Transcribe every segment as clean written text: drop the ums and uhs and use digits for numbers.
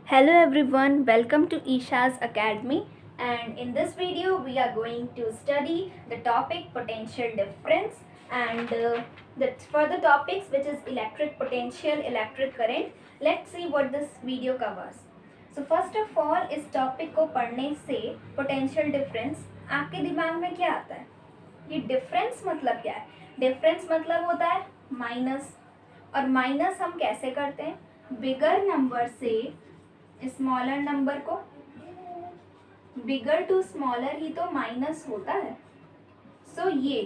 Hello everyone, welcome to Isha's Academy, and in this video we are going to study the topic potential difference and for the topics which is electric potential, electric current. Let's see what this video covers. So first of all इस topic को पढ़ने से potential difference आपके दिमाग में क्या आता है? ये डिफरेंस मतलब क्या है? डिफरेंस मतलब होता है माइनस, और माइनस हम कैसे करते हैं? बिगर नंबर से स्मॉलर नंबर को, बिगर टू स्मॉलर ही तो माइनस होता है। सो ये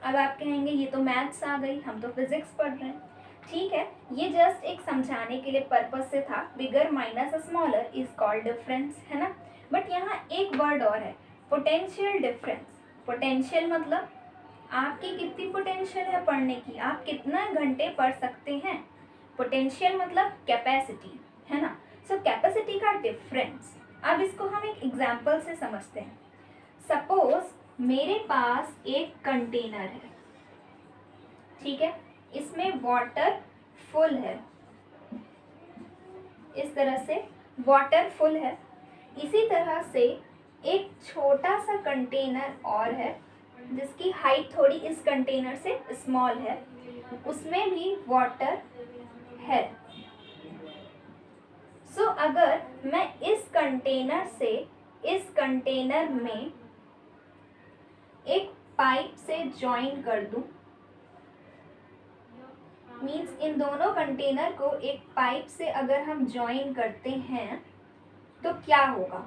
अब आप कहेंगे ये तो मैथ्स आ गई, हम तो फिजिक्स पढ़ रहे हैं। ठीक है, ये जस्ट एक समझाने के लिए पर्पस से था। Bigger minus smaller is called difference, है ना। बट यहाँ एक वर्ड और है, पोटेंशियल डिफरेंस। पोटेंशियल मतलब आपकी कितनी पोटेंशियल है पढ़ने की, आप कितना घंटे पढ़ सकते हैं। पोटेंशियल मतलब कैपेसिटी, है ना। सो कैपेसिटी का डिफरेंस, अब इसको हम एक एग्जाम्पल से समझते हैं। सपोज मेरे पास एक कंटेनर है, ठीक है, इसमें वाटर फुल है, इस तरह से वाटर फुल है। इसी तरह से एक छोटा सा कंटेनर और है जिसकी हाइट थोड़ी इस कंटेनर से स्मॉल है, उसमें भी वाटर है। सो अगर मैं इस कंटेनर से इस कंटेनर में एक पाइप से जॉइन कर दूं, मीन्स इन दोनों कंटेनर को एक पाइप से अगर हम जॉइन करते हैं तो क्या होगा?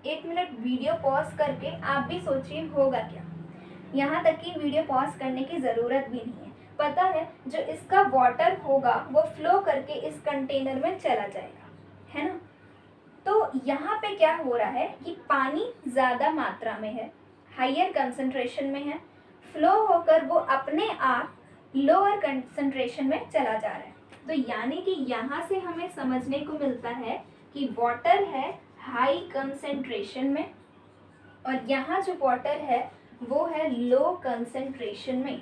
एक मिनट वीडियो पॉज करके आप भी सोचिए होगा क्या। यहाँ तक कि वीडियो पॉज करने की ज़रूरत भी नहीं है। पता है जो इसका वाटर होगा वो फ्लो करके इस कंटेनर में चला जाएगा, है ना। तो यहाँ पे क्या हो रहा है कि पानी ज़्यादा मात्रा में है, हायर कंसंट्रेशन में है, फ्लो होकर वो अपने आप लोअर कंसंट्रेशन में चला जा रहा है। तो यानी कि यहाँ से हमें समझने को मिलता है कि वाटर है हाई कंसंट्रेशन में और यहाँ जो वाटर है वो है लो कंसंट्रेशन में।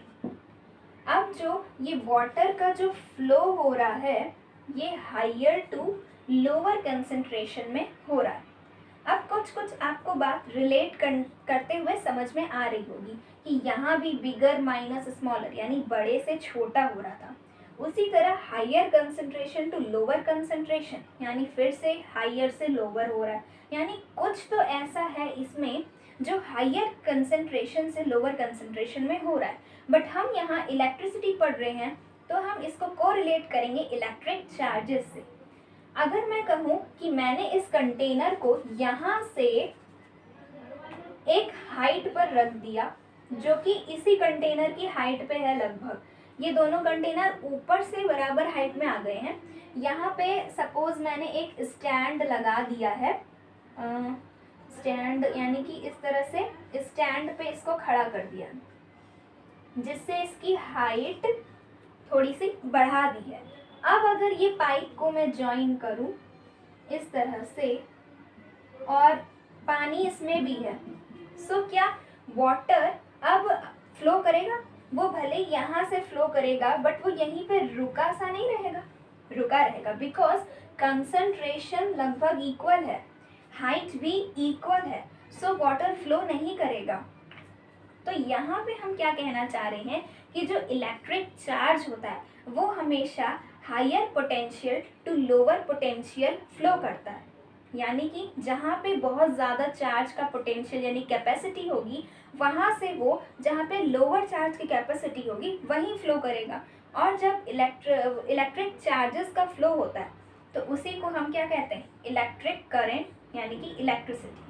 अब जो ये वाटर का जो फ्लो हो रहा है ये हायर टू लोअर कंसंट्रेशन में हो रहा है। अब कुछ आपको बात रिलेट करते हुए समझ में आ रही होगी कि यहाँ भी बिगर माइनस स्मॉलर यानी बड़े से छोटा हो रहा था। उसी तरह higher concentration to lower concentration यानी फिर से हायर से लोअर हो रहा है। यानी कुछ तो ऐसा है इसमें जो हायर कंसंट्रेशन से लोअर कंसंट्रेशन में हो रहा है। बट हम यहाँ इलेक्ट्रिसिटी पढ़ रहे हैं तो हम इसको कोरिलेट करेंगे इलेक्ट्रिक चार्जेस से। अगर मैं कहूँ कि मैंने इस कंटेनर को यहाँ से एक हाइट पर रख दिया जो कि इसी कंटेनर की हाइट पे है लगभग, ये दोनों कंटेनर ऊपर से बराबर हाइट में आ गए हैं। यहाँ पे सपोज मैंने एक स्टैंड लगा दिया है, स्टैंड यानी कि इस तरह से स्टैंड पे इसको खड़ा कर दिया जिससे इसकी हाइट थोड़ी सी बढ़ा दी है। अब अगर ये पाइप को मैं जॉइन करूं इस तरह से और पानी इसमें भी है, सो क्या वाटर अब फ्लो करेगा? वो भले यहाँ से फ्लो करेगा बट वो यहीं पे रुका सा नहीं रहेगा, रुका रहेगा बिकॉज कंसंट्रेशन लगभग इक्वल है, हाइट भी इक्वल है, सो वाटर फ्लो नहीं करेगा। तो यहाँ पे हम क्या कहना चाह रहे हैं कि जो इलेक्ट्रिक चार्ज होता है वो हमेशा higher potential to lower potential flow करता है। यानी कि जहाँ पे बहुत ज़्यादा चार्ज का पोटेंशियल यानी कैपेसिटी होगी वहाँ से वो जहाँ पे लोअर चार्ज की कैपेसिटी होगी वहीं फ्लो करेगा। और जब इलेक्ट्रिक चार्जेस का फ्लो होता है तो उसी को हम क्या कहते हैं? इलेक्ट्रिक करंट यानी कि इलेक्ट्रिसिटी।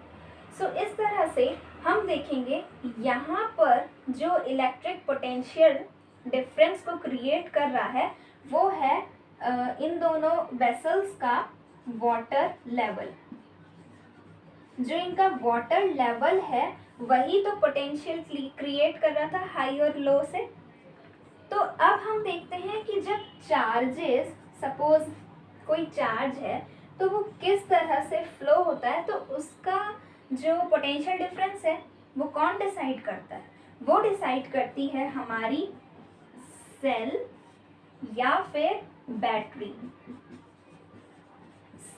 सो इस तरह से हम देखेंगे यहाँ पर जो इलेक्ट्रिक पोटेंशियल डिफरेंस को क्रिएट कर रहा है वो है इन दोनों वेसल्स का वाटर लेवल। जो इनका वाटर लेवल है वही तो पोटेंशियल क्रिएट कर रहा था हाई और लो से। तो अब हम देखते हैं कि जब चार्जेस, सपोज कोई चार्ज है तो वो किस तरह से फ्लो होता है, तो उसका जो पोटेंशियल डिफरेंस है वो कौन डिसाइड करता है? वो डिसाइड करती है हमारी सेल या फिर बैटरी।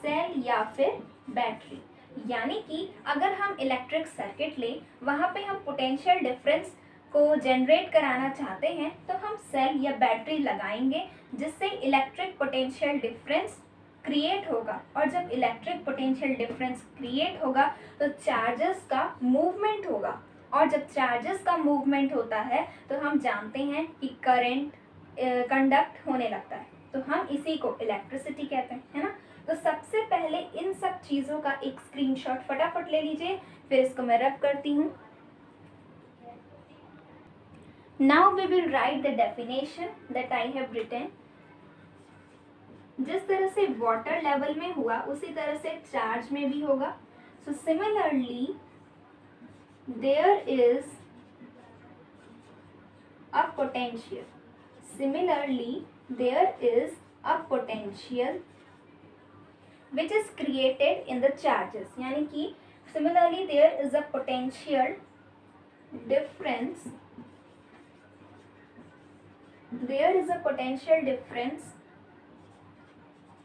सेल या फिर बैटरी। यानी कि अगर हम इलेक्ट्रिक सर्किट लें, वहाँ पे हम पोटेंशियल डिफरेंस को जनरेट कराना चाहते हैं तो हम सेल या बैटरी लगाएंगे, जिससे इलेक्ट्रिक पोटेंशियल डिफरेंस क्रिएट होगा। और जब इलेक्ट्रिक पोटेंशियल डिफरेंस क्रिएट होगा तो चार्जेस का मूवमेंट होगा, और जब चार्जेस का मूवमेंट होता है तो हम जानते हैं कि करंट कंडक्ट होने लगता है, तो हम इसी को इलेक्ट्रिसिटी कहते हैं, है ना। तो सबसे पहले इन सब चीज़ों का एक स्क्रीनशॉट फटाफट ले लीजिए, फिर इसको मैं रब करती हूँ। Now we will write the definition that I have written. जिस तरह से वाटर लेवल में हुआ उसी तरह से चार्ज में भी होगा। So similarly there is a potential, similarly there is a potential which is created in the charges, यानी कि similarly there is a potential difference, there is a potential difference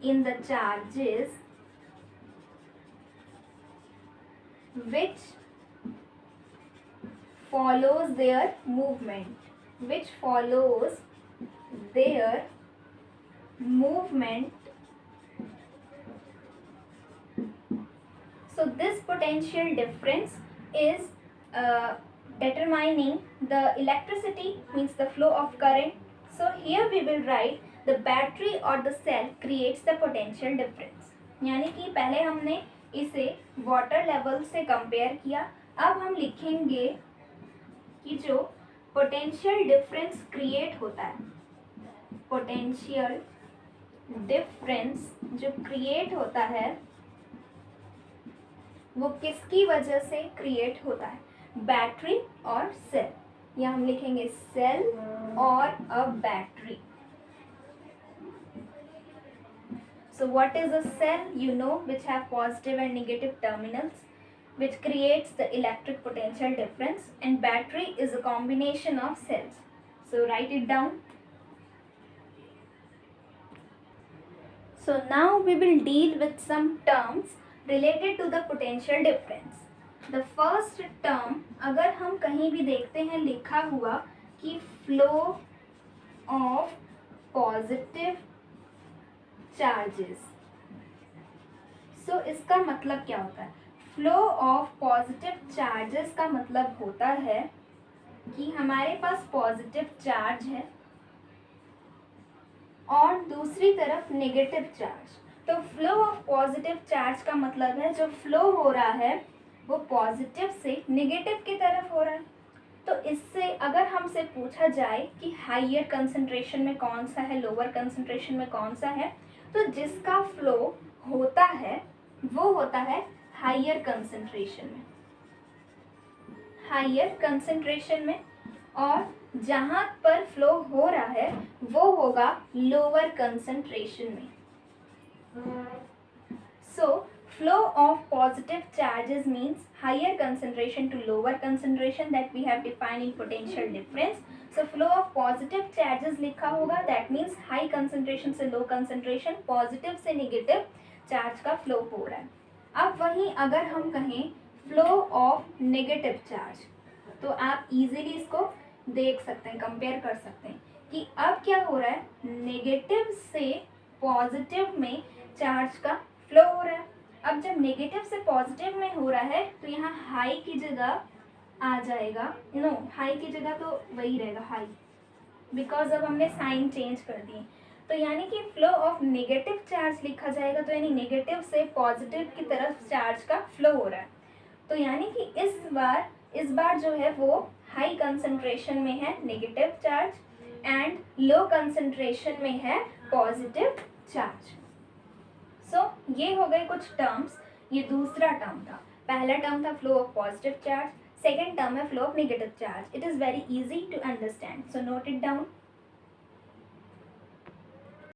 in the charges which follows their movement, which follows their movement. So this potential difference is determining the electricity, means the flow of current. So here we will write the battery or the cell creates the potential difference. यानी कि पहले हमने इसे water level से compare किया, अब हम लिखेंगे कि जो पोटेंशियल डिफरेंस क्रिएट होता है, पोटेंशियल डिफरेंस जो क्रिएट होता है वो किसकी वजह से क्रिएट होता है, बैटरी और सेल। या हम लिखेंगे सेल और a battery. So what is a cell? You know, which have positive and negative terminals, which creates the electric potential difference, and battery is a combination of cells. So write it down. So now we will deal with some terms related to the potential difference. The first term, अगर हम कहीं भी देखते हैं लिखा हुआ कि flow of positive charges, so इसका मतलब क्या होता है? Flow of positive charges का मतलब होता है कि हमारे पास पॉजिटिव चार्ज है और दूसरी तरफ नेगेटिव चार्ज। तो फ्लो ऑफ पॉजिटिव चार्ज का मतलब है जो फ्लो हो रहा है वो पॉजिटिव से नेगेटिव की तरफ हो रहा है। तो इससे अगर हमसे पूछा जाए कि हाइयर कंसंट्रेशन में कौन सा है, लोअर कंसंट्रेशन में कौन सा है, तो जिसका फ्लो होता है वो होता है हाइयर कंसंट्रेशन में, हाइयर कंसंट्रेशन में, और जहाँ पर फ्लो हो रहा है वो होगा लोअर कंसंट्रेशन में। So flow of positive charges means higher concentration to lower concentration that we have defined in potential difference. So flow of positive charges लिखा होगा, that means high concentration से low concentration, positive से negative charge का flow हो रहा है। अब वहीं अगर हम कहें flow of negative charge, तो आप easily इसको देख सकते हैं, कंपेयर कर सकते हैं कि अब क्या हो रहा है, नेगेटिव से पॉजिटिव में चार्ज का फ्लो हो रहा है। अब जब नेगेटिव से पॉजिटिव में हो रहा है तो यहाँ हाई की जगह आ जाएगा, नो हाई की जगह तो वही रहेगा हाई, बिकॉज अब हमने साइन चेंज कर दिए। तो यानी कि फ्लो ऑफ नेगेटिव चार्ज लिखा जाएगा, तो यानी नेगेटिव से पॉजिटिव की तरफ चार्ज का फ्लो हो रहा है। तो यानी कि इस बार जो है वो हाई कंसंट्रेशन में है negative charge and low concentration में है पॉजिटिव चार्ज। सो ये हो गए कुछ टर्म्स। ये दूसरा टर्म था, पहला टर्म था flow of positive charge, second term है flow of negative charge. It is very easy to understand, so note it down.